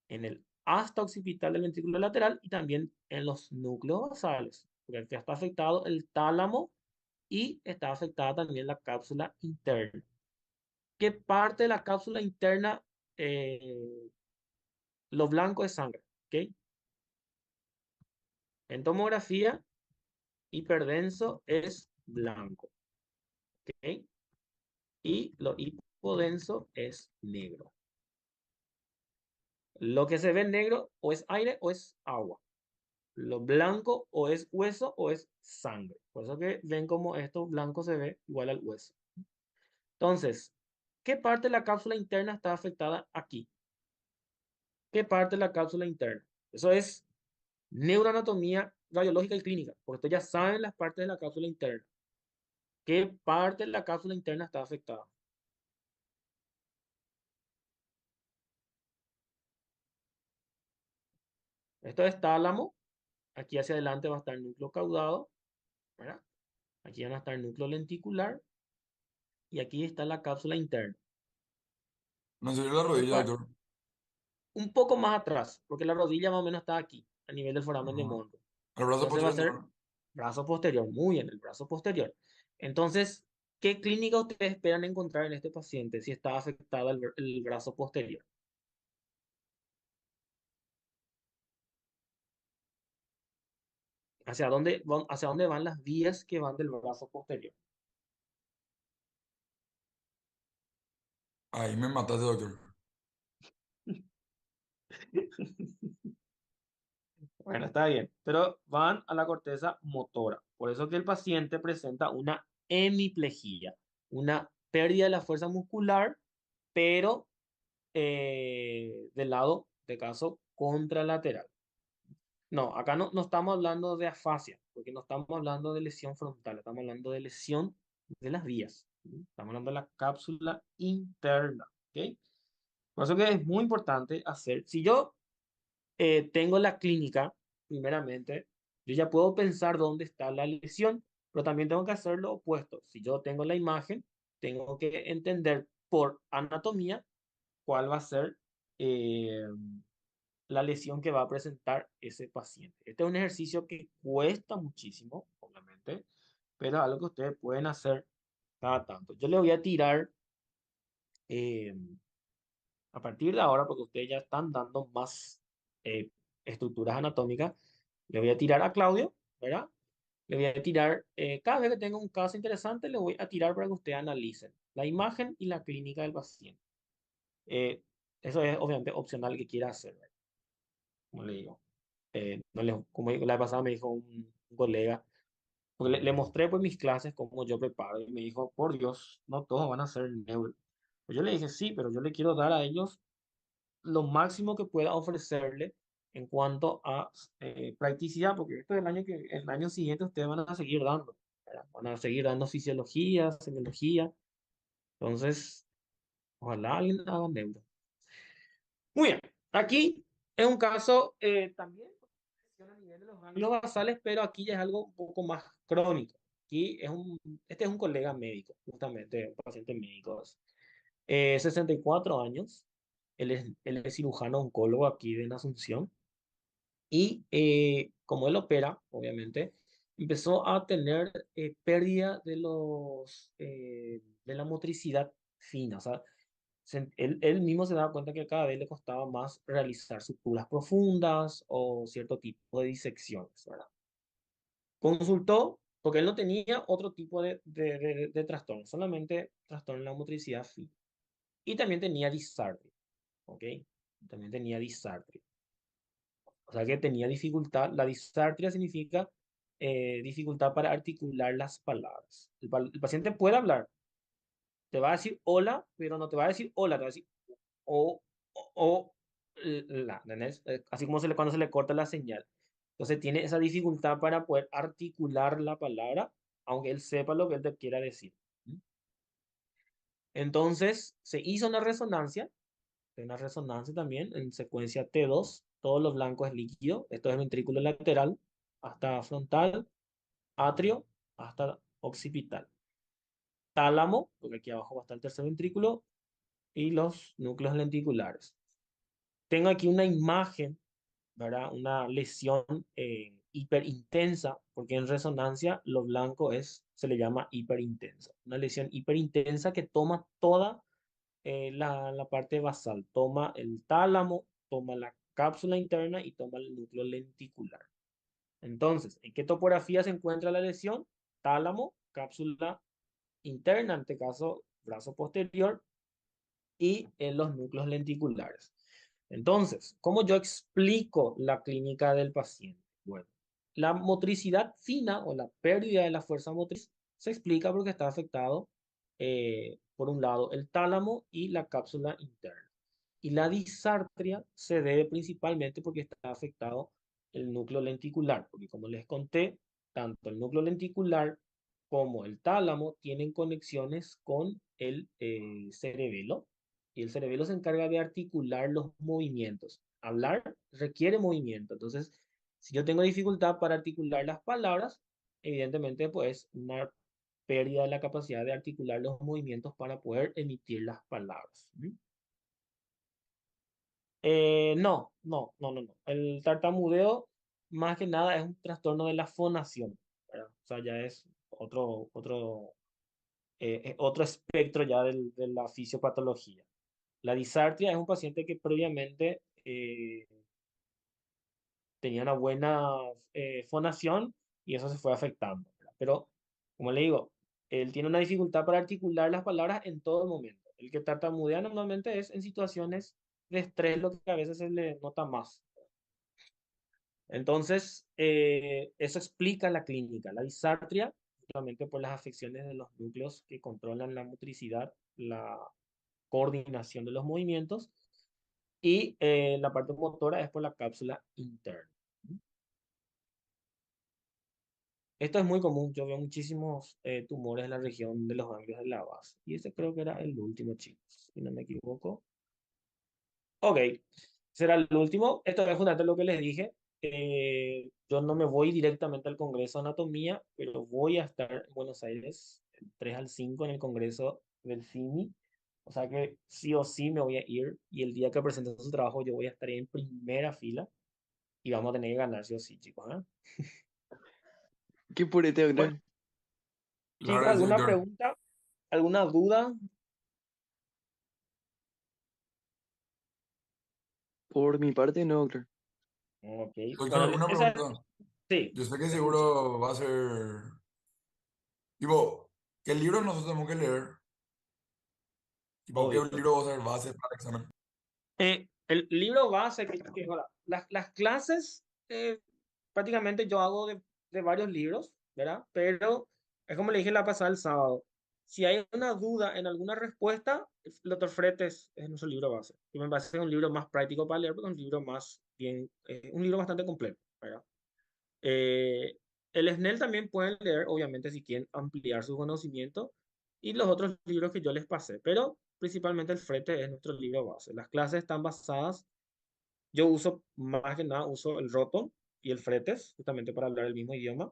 en el asta occipital del ventrículo lateral y también en los núcleos basales, porque aquí está afectado el tálamo y está afectada también la cápsula interna. ¿Qué parte de la cápsula interna? Lo blanco es sangre, ¿ok? En tomografía, hiperdenso es blanco, ¿ok? Y lo hipodenso es negro. Lo que se ve negro o es aire o es agua. Lo blanco o es hueso o es sangre. Por eso que ven como esto blanco se ve igual al hueso. Entonces, ¿qué parte de la cápsula interna está afectada aquí? ¿Qué parte de la cápsula interna? Eso es neuroanatomía radiológica y clínica, porque ustedes ya saben las partes de la cápsula interna. ¿Qué parte de la cápsula interna está afectada? Esto es tálamo. Aquí hacia adelante va a estar el núcleo caudado, ¿verdad? Aquí va a estar el núcleo lenticular y aquí está la cápsula interna. No sería la ¿Qué rodilla, par- doctor. Un poco más atrás, porque la rodilla más o menos está aquí, a nivel del foramen de Ajá. Monro. El brazo Entonces va a posterior, ser doctor. brazo posterior, muy bien, el brazo posterior. Entonces, ¿qué clínica ustedes esperan encontrar en este paciente si está afectado el brazo posterior? Hacia dónde van las vías que van del brazo posterior? Ahí me mataste, doctor. Bueno, está bien, pero van a la corteza motora. Por eso que el paciente presenta una hemiplegia, una pérdida de la fuerza muscular, pero del lado, de caso, contralateral. No, acá no estamos hablando de afasia, porque no estamos hablando de lesión frontal, estamos hablando de lesión de las vías. ¿Sí? Estamos hablando de la cápsula interna. ¿Ok? Por eso que es muy importante hacer, si yo tengo la clínica, primeramente, yo ya puedo pensar dónde está la lesión, pero también tengo que hacer lo opuesto. Si yo tengo la imagen, tengo que entender por anatomía cuál va a ser eh, la lesión que va a presentar ese paciente. Este es un ejercicio que cuesta muchísimo, obviamente, pero es algo que ustedes pueden hacer cada tanto. Yo le voy a tirar eh, a partir de ahora, porque ustedes ya están dando más estructuras anatómicas, le voy a tirar a Claudio ¿verdad? Le voy a tirar, cada vez que tenga un caso interesante, le voy a tirar para que ustedes analicen la imagen y la clínica del paciente. Eh, Eso es obviamente opcional que quiera hacer, ¿verdad? Como le digo. No le, como la vez pasada me dijo un colega, porque le mostré pues mis clases, cómo yo preparo, y me dijo, por Dios, no todos van a ser neuro. Pues yo le dije, sí, pero yo le quiero dar a ellos lo máximo que pueda ofrecerle en cuanto a practicidad, porque esto es el año siguiente ustedes van a seguir dando, ¿verdad? Van a seguir dando fisiología, semiología, entonces, ojalá alguien haga neuro. Muy bien, aquí es un caso también a nivel de los ganglios basales, pero aquí ya es algo un poco más crónico. Este es un colega médico, justamente, un paciente médico, 64 años, él es cirujano oncólogo aquí en Asunción, y como él opera, obviamente, empezó a tener pérdida de la motricidad fina, o sea, él mismo se daba cuenta que cada vez le costaba más realizar suturas profundas o cierto tipo de disecciones, ¿verdad? Consultó porque él no tenía otro tipo de trastorno, solamente trastorno en la motricidad fina. Y también tenía disartria, ¿ok? También tenía disartria. O sea que tenía dificultad. La disartria significa dificultad para articular las palabras. El paciente puede hablar, te va a decir hola, pero no te va a decir hola, te va a decir o, o la, ¿entendés? Así como cuando se le corta la señal. Entonces tiene esa dificultad para poder articular la palabra, aunque él sepa lo que él te quiera decir. ¿Mm? Entonces se hizo una resonancia también en secuencia T2, todo lo blanco es líquido, esto es ventrículo lateral, hasta frontal, atrio, hasta occipital. Tálamo, porque aquí abajo va a estar el tercer ventrículo, y los núcleos lenticulares. Tengo aquí una imagen, ¿verdad? Una lesión hiperintensa, porque en resonancia lo blanco se le llama hiperintensa. Una lesión hiperintensa que toma toda la parte basal, toma el tálamo, toma la cápsula interna y toma el núcleo lenticular. Entonces, ¿en qué topografía se encuentra la lesión? Tálamo, cápsula interna, en este caso brazo posterior, y en los núcleos lenticulares. Entonces, ¿cómo yo explico la clínica del paciente? Bueno, la motricidad fina o la pérdida de la fuerza motriz se explica porque está afectado, por un lado, el tálamo y la cápsula interna. Y la disartria se debe principalmente porque está afectado el núcleo lenticular, porque como les conté, tanto el núcleo lenticular como el tálamo tienen conexiones con el cerebelo, y el cerebelo se encarga de articular los movimientos. Hablar requiere movimiento, entonces si yo tengo dificultad para articular las palabras, evidentemente pues una pérdida de la capacidad de articular los movimientos para poder emitir las palabras. ¿Mm? No. El tartamudeo, más que nada, es un trastorno de la fonación, ¿verdad? O sea, ya es otro espectro ya de la fisiopatología. La disartria es un paciente que previamente tenía una buena fonación y eso se fue afectando, ¿verdad? Pero, como le digo, él tiene una dificultad para articular las palabras en todo momento. El que tartamudea normalmente es en situaciones de estrés, lo que a veces se le nota más. Entonces, eso explica la clínica. La disartria, justamente por las afecciones de los núcleos que controlan la motricidad, la coordinación de los movimientos, y la parte motora es por la cápsula interna. Esto es muy común. Yo veo muchísimos tumores en la región de los ganglios de la base. Y ese creo que era el último, chicos, si no me equivoco. Ok, será el último. Esto es justamente lo que les dije. Yo no me voy directamente al Congreso de Anatomía, pero voy a estar en Buenos Aires el 3 al 5 en el Congreso del CIMI. O sea que sí o sí me voy a ir. Y el día que presente su trabajo, yo voy a estar ahí en primera fila. Y vamos a tener que ganar sí o sí, chicos. ¿Eh? ¿Qué purete, Bueno, doctor? Claro chicos, que sí, ¿alguna doctor. pregunta? ¿Alguna duda? Por mi parte, no, doctor. Ok, bueno, Doctor, una esa, pregunta. Sí, Yo sé que escucho. seguro va a ser, tipo, que el libro nosotros tenemos que leer, tipo, que Obvio. el libro va a ser base para el examen. El libro base, ahora, las clases, prácticamente yo hago de varios libros, ¿verdad? Pero es como le dije la pasada el sábado. Si hay una duda en alguna respuesta, el Dr. Fretes es nuestro libro base. Y me parece un libro más práctico para leer, porque es un libro más bien, un libro bastante completo, ¿verdad? Eh, el SNEL también pueden leer, obviamente, si quieren ampliar su conocimiento, y los otros libros que yo les pasé, pero principalmente el Frete es nuestro libro base. Las clases están basadas, yo uso más que nada, uso el Roto y el Fretes, justamente para hablar el mismo idioma.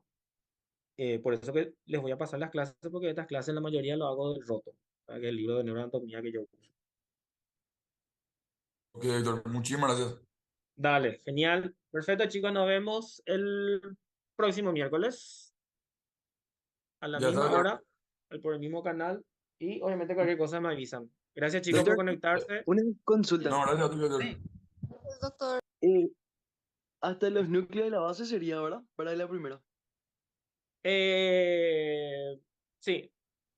Por eso que les voy a pasar las clases, porque estas clases la mayoría lo hago del Roto, ¿verdad? Que es el libro de neuroanatomía que yo uso. Ok, doctor, muchísimas gracias. Dale, genial. Perfecto, chicos, nos vemos el próximo miércoles a la Ya está, misma doctor. hora, por el mismo canal. Y obviamente cualquier cosa me avisan. Gracias chicos por Doctor, conectarse. una consulta. No, gracias a ti, Sí. doctor. Doctor. Eh, hasta los núcleos de la base sería, ¿verdad? Para la primera. Eh, sí,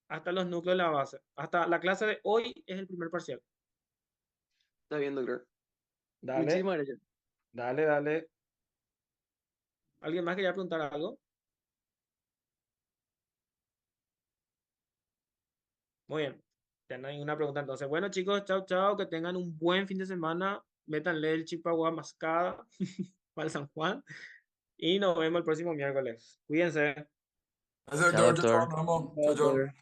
hasta los núcleos de la base. Hasta la clase de hoy es el primer parcial. Está bien, doctor. Dale, Muchísimas gracias. dale, dale. ¿Alguien más quería preguntar algo? Muy bien. Ya no hay una pregunta entonces. Bueno chicos, chao, chao. Que tengan un buen fin de semana. Métanle el chip agua mascada para el San Juan. Y nos vemos el próximo miércoles. Cuídense. Gracias, Chao, doctor. Chao, chao, doctor. nos vemos. Chao, Chao, doctor. chao.